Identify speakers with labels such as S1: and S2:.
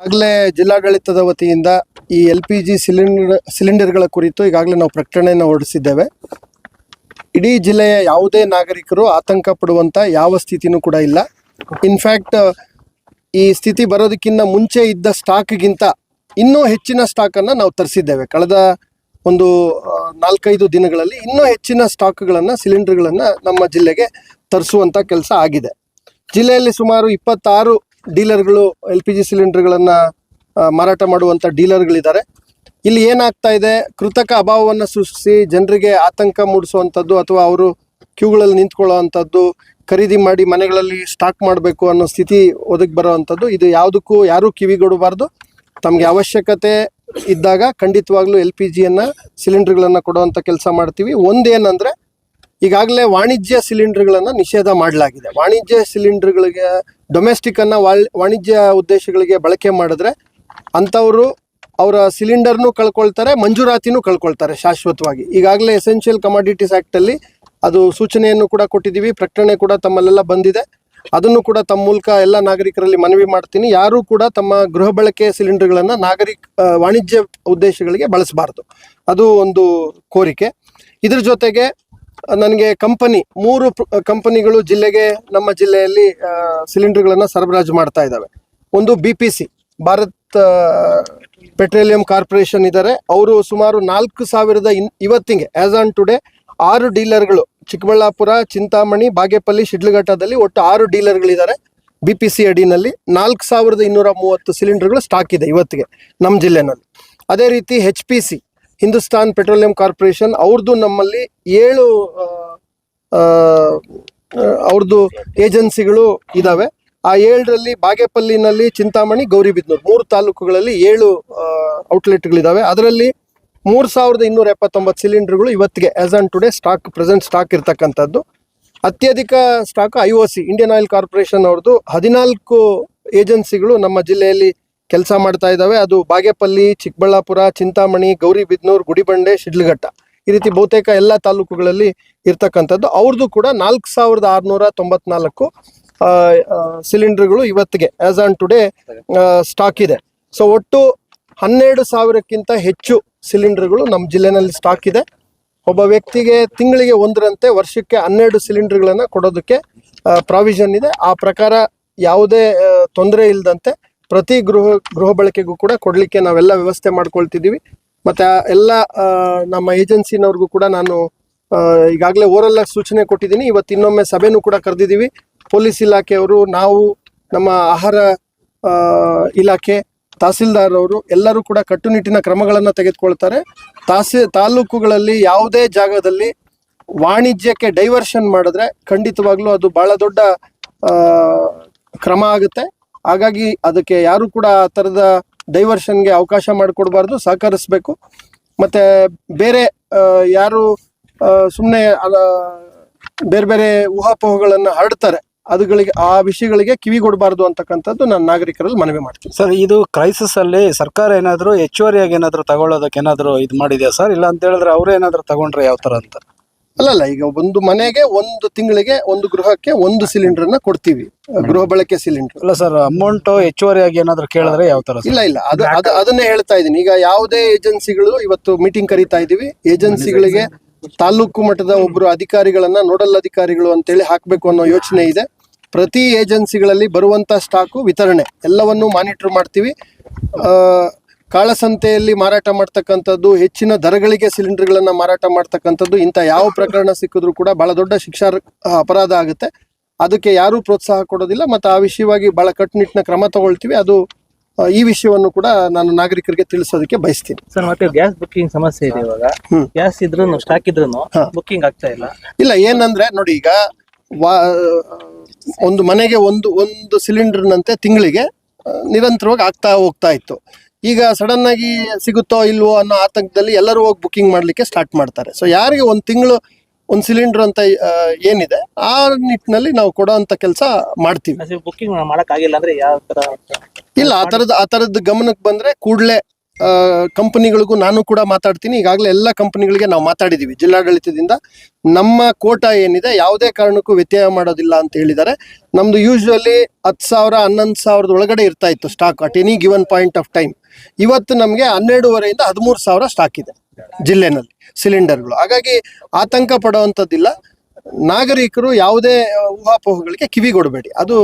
S1: ಈಗಾಗಲೇ ಜಿಲ್ಲಾಡಳಿತದ ವತಿಯಿಂದ ಈ LPG ಸಿಲಿಂಡರ್ಗಳ ಕುರಿತು ಈಗಾಗಲೇ ನಾವು ಪ್ರಕಟಣೆಯನ್ನು ಹೊರಡಿಸಿದ್ದೇವೆ. ಇಡೀ ಜಿಲ್ಲೆಯ ಯಾವುದೇ ನಾಗರಿಕರು ಆತಂಕ ಪಡುವಂತ ಯಾವ ಸ್ಥಿತಿನೂ ಕೂಡ ಇಲ್ಲ. ಇನ್ಫ್ಯಾಕ್ಟ್ ಈ ಸ್ಥಿತಿ ಬರೋದಕ್ಕಿಂತ ಮುಂಚೆ ಇದ್ದ ಸ್ಟಾಕ್ಗಿಂತ ಇನ್ನೂ ಹೆಚ್ಚಿನ ಸ್ಟಾಕನ್ನು ನಾವು ತರಿಸಿದ್ದೇವೆ. ಕಳೆದ ಒಂದು 4-5 ದಿನಗಳಲ್ಲಿ ಇನ್ನೂ ಹೆಚ್ಚಿನ ಸ್ಟಾಕ್ಗಳನ್ನು ಸಿಲಿಂಡರ್ಗಳನ್ನು ನಮ್ಮ ಜಿಲ್ಲೆಗೆ ತರಿಸುವಂಥ ಕೆಲಸ ಆಗಿದೆ. ಜಿಲ್ಲೆಯಲ್ಲಿ ಸುಮಾರು 26 ಡೀಲರ್ಗಳು LPG ಸಿಲಿಂಡರ್ಗಳನ್ನು ಮಾರಾಟ ಮಾಡುವಂಥ ಡೀಲರ್ಗಳಿದ್ದಾರೆ. ಇಲ್ಲಿ ಏನಾಗ್ತಾ ಇದೆ, ಕೃತಕ ಅಭಾವವನ್ನು ಸೃಷ್ಟಿಸಿ ಜನರಿಗೆ ಆತಂಕ ಮೂಡಿಸುವಂಥದ್ದು ಅಥವಾ ಅವರು ಕ್ಯೂಗಳಲ್ಲಿ ನಿಂತ್ಕೊಳ್ಳುವಂಥದ್ದು, ಖರೀದಿ ಮಾಡಿ ಮನೆಗಳಲ್ಲಿ ಸ್ಟಾಕ್ ಮಾಡಬೇಕು ಅನ್ನೋ ಸ್ಥಿತಿ ಒದಗಿ ಬರುವಂಥದ್ದು, ಇದು ಯಾವುದಕ್ಕೂ ಯಾರೂ ಕಿವಿಗೊಡಬಾರ್ದು. ತಮಗೆ ಅವಶ್ಯಕತೆ ಇದ್ದಾಗ ಖಂಡಿತವಾಗ್ಲೂ LPGಯನ್ನು ಸಿಲಿಂಡರ್ಗಳನ್ನು ಕೊಡುವಂಥ ಕೆಲಸ ಮಾಡ್ತೀವಿ. ಒಂದೇನಂದರೆ, ಈಗಾಗಲೇ ವಾಣಿಜ್ಯ ಸಿಲಿಂಡರ್ಗಳನ್ನು ನಿಷೇಧ ಮಾಡಲಾಗಿದೆ. ವಾಣಿಜ್ಯ ಸಿಲಿಂಡರ್ಗಳಿಗೆ ಡೊಮೆಸ್ಟಿಕ್ಕನ್ನು ವಾಣಿಜ್ಯ ಉದ್ದೇಶಗಳಿಗೆ ಬಳಕೆ ಮಾಡಿದ್ರೆ ಅಂಥವರು ಅವರ ಸಿಲಿಂಡರ್ನೂ ಕಳ್ಕೊಳ್ತಾರೆ, ಮಂಜೂರಾತಿನೂ ಕಳ್ಕೊಳ್ತಾರೆ ಶಾಶ್ವತವಾಗಿ. ಈಗಾಗಲೇ ಎಸೆನ್ಷಿಯಲ್ ಕಮಾಡಿಟೀಸ್ ಆ್ಯಕ್ಟಲ್ಲಿ ಅದು ಸೂಚನೆಯನ್ನು ಕೂಡ ಕೊಟ್ಟಿದ್ದೀವಿ. ಪ್ರಕಟಣೆ ಕೂಡ ತಮ್ಮಲ್ಲೆಲ್ಲ ಬಂದಿದೆ. ಅದನ್ನು ಕೂಡ ತಮ್ಮ ಮೂಲಕ ಎಲ್ಲ ನಾಗರಿಕರಲ್ಲಿ ಮನವಿ ಮಾಡ್ತೀನಿ. ಯಾರೂ ಕೂಡ ತಮ್ಮ ಗೃಹ ಬಳಕೆ ಸಿಲಿಂಡರ್ಗಳನ್ನು ವಾಣಿಜ್ಯ ಉದ್ದೇಶಗಳಿಗೆ ಬಳಸಬಾರ್ದು. ಅದು ಒಂದು ಕೋರಿಕೆ. ಇದ್ರ ಜೊತೆಗೆ ನನಗೆ 3 ಕಂಪನಿಗಳು ನಮ್ಮ ಜಿಲ್ಲೆಯಲ್ಲಿ ಸಿಲಿಂಡರ್ಗಳನ್ನು ಸರಬರಾಜು ಮಾಡ್ತಾ ಇದ್ದಾವೆ. ಒಂದು BPC, ಭಾರತ್ ಪೆಟ್ರೋಲಿಯಂ ಕಾರ್ಪೊರೇಷನ್ ಇದ್ದಾರೆ. ಅವರು ಸುಮಾರು 4,000 ಇವತ್ತಿಗೆ ಆಸ್ ಆನ್ ಟುಡೇ 6 ಡೀಲರ್ಗಳು ಚಿಕ್ಕಬಳ್ಳಾಪುರ, ಚಿಂತಾಮಣಿ, ಬಾಗೇಪಲ್ಲಿ, ಶಿಡ್ಲಘಟ್ಟದಲ್ಲಿ ಒಟ್ಟು 6 ಡೀಲರ್ಗಳಿದ್ದಾರೆ. BPC ಅಡಿನಲ್ಲಿ 4,230 ಸಿಲಿಂಡರ್ಗಳು ಸ್ಟಾಕ್ ಇದೆ ಇವತ್ತಿಗೆ ನಮ್ಮ ಜಿಲ್ಲೆನಲ್ಲಿ. ಅದೇ ರೀತಿ HPC, ಹಿಂದೂಸ್ತಾನ್ ಪೆಟ್ರೋಲಿಯಂ ಕಾರ್ಪೊರೇಷನ್, ಅವ್ರದ್ದು ನಮ್ಮಲ್ಲಿ 7 ಅವ್ರದ್ದು ಏಜೆನ್ಸಿಗಳು ಇದ್ದಾವೆ. ಆ 7ರಲ್ಲಿ ಬಾಗೇಪಲ್ಲಿನಲ್ಲಿ, ಚಿಂತಾಮಣಿ, ಗೌರಿಬಿದನೂರು 3 ತಾಲೂಕುಗಳಲ್ಲಿ 7 ಔಟ್ಲೆಟ್ಗಳಿದ್ದಾವೆ. ಅದರಲ್ಲಿ 3,279 ಸಿಲಿಂಡರ್ಗಳು ಇವತ್ತಿಗೆ as on today present stock ಇರ್ತಕ್ಕಂಥದ್ದು. ಅತ್ಯಧಿಕ stock IOC, Indian oil corporation ಅವ್ರದ್ದು 14 ಏಜೆನ್ಸಿಗಳು ನಮ್ಮ ಜಿಲ್ಲೆಯಲ್ಲಿ ಕೆಲಸ ಮಾಡ್ತಾ ಇದ್ದಾವೆ. ಅದು ಬಾಗೇಪಲ್ಲಿ, ಚಿಕ್ಕಬಳ್ಳಾಪುರ, ಚಿಂತಾಮಣಿ, ಗೌರಿಬಿದನೂರು, ಗುಡಿಬಂಡೆ, ಶಿಡ್ಲಘಟ್ಟ, ಈ ರೀತಿ ಬಹುತೇಕ ಎಲ್ಲ ತಾಲೂಕುಗಳಲ್ಲಿ ಇರ್ತಕ್ಕಂಥದ್ದು. ಅವ್ರದ್ದು ಕೂಡ 4,694 ಸಿಲಿಂಡರ್ಗಳು ಇವತ್ತಿಗೆ ಆಸ್ ಆನ್ ಟುಡೇ ಸ್ಟಾಕ್ ಇದೆ. ಸೊ ಒಟ್ಟು 12,000ಕ್ಕಿಂತ ಹೆಚ್ಚು ಸಿಲಿಂಡರ್ಗಳು ನಮ್ಮ ಜಿಲ್ಲೆನಲ್ಲಿ ಸ್ಟಾಕ್ ಇದೆ. ಒಬ್ಬ ವ್ಯಕ್ತಿಗೆ ತಿಂಗಳಿಗೆ 1ರಂತೆ ವರ್ಷಕ್ಕೆ 12 ಸಿಲಿಂಡರ್ಗಳನ್ನು ಕೊಡೋದಕ್ಕೆ ಪ್ರಾವಿಷನ್ ಇದೆ. ಆ ಪ್ರಕಾರ ಯಾವುದೇ ತೊಂದರೆ ಇಲ್ಲದಂತೆ ಪ್ರತಿ ಗೃಹ ಬಳಕೆಗೂ ಕೂಡ ಕೊಡಲಿಕ್ಕೆ ನಾವೆಲ್ಲ ವ್ಯವಸ್ಥೆ ಮಾಡ್ಕೊಳ್ತಿದ್ದೀವಿ. ಮತ್ತು ಎಲ್ಲ ನಮ್ಮ ಏಜೆನ್ಸಿನವ್ರಿಗೂ ಕೂಡ ನಾನು ಈಗಾಗಲೇ ಓರಲ್ ಸೂಚನೆ ಕೊಟ್ಟಿದ್ದೀನಿ. ಇವತ್ತು ಇನ್ನೊಮ್ಮೆ ಸಭೆನೂ ಕೂಡ ಕರೆದಿದ್ದೀವಿ. ಪೊಲೀಸ್ ಇಲಾಖೆಯವರು, ನಾವು, ನಮ್ಮ ಆಹಾರ ಇಲಾಖೆ, ತಹಸೀಲ್ದಾರ್ ಅವರು ಎಲ್ಲರೂ ಕೂಡ ಕಟ್ಟುನಿಟ್ಟಿನ ಕ್ರಮಗಳನ್ನು ತೆಗೆದುಕೊಳ್ತಾರೆ. ತಾಲೂಕುಗಳಲ್ಲಿ ಯಾವುದೇ ಜಾಗದಲ್ಲಿ ವಾಣಿಜ್ಯಕ್ಕೆ ಡೈವರ್ಷನ್ ಮಾಡಿದ್ರೆ ಖಂಡಿತವಾಗ್ಲೂ ಅದು ಬಹಳ ದೊಡ್ಡ ಕ್ರಮ ಆಗುತ್ತೆ. ಹಾಗಾಗಿ ಅದಕ್ಕೆ ಯಾರು ಕೂಡ ಆ ಥರದ ಡೈವರ್ಷನ್ಗೆ ಅವಕಾಶ ಮಾಡಿಕೊಡ್ಬಾರ್ದು, ಸಹಕರಿಸಬೇಕು. ಮತ್ತು ಬೇರೆ ಯಾರು ಸುಮ್ಮನೆ ಬೇರೆ ಬೇರೆ ಊಹಾಪೋಹಗಳನ್ನು ಹರಡ್ತಾರೆ, ಆ ವಿಷಯಗಳಿಗೆ ಕಿವಿಗೊಡಬಾರ್ದು ಅಂತಕ್ಕಂಥದ್ದು ನಾನು ನಾಗರಿಕರಲ್ಲಿ ಮನವಿ ಮಾಡ್ತೀನಿ.
S2: ಸರ್, ಇದು ಕ್ರೈಸಿಸ್ ಅಲ್ಲಿ ಸರ್ಕಾರ ಏನಾದರೂ ಹೆಚ್ಚುವರಿಯಾಗಿ ಏನಾದರೂ ತಗೊಳ್ಳೋದಕ್ಕೆ ಏನಾದರೂ ಇದು ಮಾಡಿದೆಯಾ ಸರ್? ಇಲ್ಲ ಅಂತ ಹೇಳಿದ್ರೆ ಅವ್ರು ಏನಾದರೂ ತಗೊಂಡ್ರೆ ಯಾವ ಥರ ಅಂತ?
S1: ಅಲ್ಲ, ಈಗ ಒಂದು ಮನೆಗೆ 1 ತಿಂಗಳಿಗೆ 1 ಗೃಹಕ್ಕೆ 1 ಸಿಲಿಂಡರ್ನ ಕೊಡ್ತೀವಿ, ಗೃಹ ಬಳಕೆ ಸಿಲಿಂಡರ್.
S2: ಅಲ್ಲ ಸರ್, ಅಮೌಂಟ್ ಹೆಚ್ಚುವರಿಯಾಗಿ ಏನಾದರೂ ಕೇಳಿದ್ರೆ ಯಾವ ಥರ?
S1: ಇಲ್ಲ, ಅದನ್ನೇ ಹೇಳ್ತಾ ಇದ್ದೀನಿ. ಈಗ ಯಾವುದೇ ಏಜೆನ್ಸಿಗಳು ಇವತ್ತು ಮೀಟಿಂಗ್ ಕರೀತಾ ಇದ್ದೀವಿ. ಏಜೆನ್ಸಿಗಳಿಗೆ ತಾಲೂಕು ಮಟ್ಟದ ಒಬ್ಬರು ಅಧಿಕಾರಿಗಳನ್ನ ನೋಡಲ್ ಅಧಿಕಾರಿಗಳು ಅಂತೇಳಿ ಹಾಕಬೇಕು ಅನ್ನೋ ಯೋಚನೆ ಇದೆ. ಪ್ರತಿ ಏಜೆನ್ಸಿಗಳಲ್ಲಿ ಬರುವಂತ ಸ್ಟಾಕು ವಿತರಣೆ ಎಲ್ಲವನ್ನೂ ಮಾನಿಟರ್ ಮಾಡ್ತೀವಿ. ಕಾಳಸಂತೆಯಲ್ಲಿ ಮಾರಾಟ ಮಾಡ್ತಕ್ಕಂಥದ್ದು, ಹೆಚ್ಚಿನ ದರಗಳಿಗೆ ಸಿಲಿಂಡರ್ಗಳನ್ನ ಮಾರಾಟ ಮಾಡ್ತಕ್ಕಂಥದ್ದು, ಇಂಥ ಯಾವ ಪ್ರಕರಣ ಸಿಕ್ಕಿದ್ರು ಕೂಡ ಬಹಳ ದೊಡ್ಡ ಶಿಕ್ಷಾ ಅಪರಾಧ ಆಗುತ್ತೆ. ಅದಕ್ಕೆ ಯಾರೂ ಪ್ರೋತ್ಸಾಹ ಕೊಡೋದಿಲ್ಲ. ಮತ್ತು ಆ ವಿಷಯವಾಗಿ ಬಹಳ ಕಟ್ಟುನಿಟ್ಟಿನ ಕ್ರಮ ತಗೊಳ್ತೀವಿ. ಅದು ಈ ವಿಷಯವನ್ನು ಕೂಡ ನಾನು ನಾಗರಿಕರಿಗೆ ತಿಳಿಸೋದಕ್ಕೆ ಬಯಸ್ತೀನಿ.
S3: ಸರ್, ಮತ್ತೆ ಗ್ಯಾಸ್ ಬುಕ್ಕಿಂಗ್ ಸಮಸ್ಯೆ ಇದೆ. ಇವಾಗ ಗ್ಯಾಸ್ ಇದ್ರೂ ಸ್ಟಾಕ್ ಇದ್ರೂ ಬುಕ್ಕಿಂಗ್ ಆಗ್ತಾ ಇಲ್ಲ.
S1: ಏನಂದ್ರೆ ನೋಡಿ, ಈಗ ಒಂದು ಮನೆಗೆ ಒಂದು ಸಿಲಿಂಡರ್ನಂತೆ ತಿಂಗಳಿಗೆ ನಿರಂತರವಾಗಿ ಹೋಗ್ತಾ ಇತ್ತು. ಈಗ ಸಡನ್ ಆಗಿ ಸಿಗುತ್ತೋ ಇಲ್ವೋ ಅನ್ನೋ ಆತಂಕದಲ್ಲಿ ಎಲ್ಲರೂ ಹೋಗಿ ಬುಕ್ಕಿಂಗ್ ಮಾಡ್ಲಿಕ್ಕೆ ಸ್ಟಾರ್ಟ್ ಮಾಡ್ತಾರೆ. ಸೊ ಯಾರಿಗೆ 1 ತಿಂಗಳು 1 ಸಿಲಿಂಡರ್ ಅಂತ ಏನಿದೆ, ಆ ನಿಟ್ಟಿನಲ್ಲಿ ನಾವು ಕೊಡೋ ಅಂತ ಕೆಲಸ ಮಾಡ್ತೀವಿ.
S3: ಬುಕ್ಕಿಂಗ್ ಮಾಡಕ್ ಆಗಿಲ್ಲ ಅಂದ್ರೆ ಯಾವ ತರ?
S1: ಇಲ್ಲ, ಆ ಥರದ್ದು ಗಮನಕ್ಕೆ ಬಂದ್ರೆ ಕೂಡಲೇ ಕಂಪನಿಗಳಿಗೂ ನಾನು ಕೂಡ ಮಾತಾಡ್ತೀನಿ. ಈಗಾಗಲೇ ಎಲ್ಲ ಕಂಪನಿಗಳಿಗೆ ನಾವು ಮಾತಾಡಿದ್ದೀವಿ ಜಿಲ್ಲಾಡಳಿತದಿಂದ. ನಮ್ಮ ಕೋಟಾ ಏನಿದೆ ಯಾವುದೇ ಕಾರಣಕ್ಕೂ ವ್ಯತ್ಯಯ ಮಾಡೋದಿಲ್ಲ ಅಂತ ಹೇಳಿದ್ದಾರೆ. ನಮ್ದು ಯೂಶುವಲಿ 10,000 11,000 ಒಳಗಡೆ ಇರ್ತಾ ಇತ್ತು stock at any given point of time. ಇವತ್ತು ನಮಗೆ 12,500 13,000 ಸ್ಟಾಕ್ ಇದೆ ಜಿಲ್ಲೆನಲ್ಲಿ ಸಿಲಿಂಡರ್ಗಳು. ಹಾಗಾಗಿ ಆತಂಕ ಪಡುವಂಥದ್ದಿಲ್ಲ. ನಾಗರಿಕರು ಯಾವುದೇ ಊಹಾಪೋಹಗಳಿಗೆ ಕಿವಿಗೊಡಬೇಡಿ. ಅದು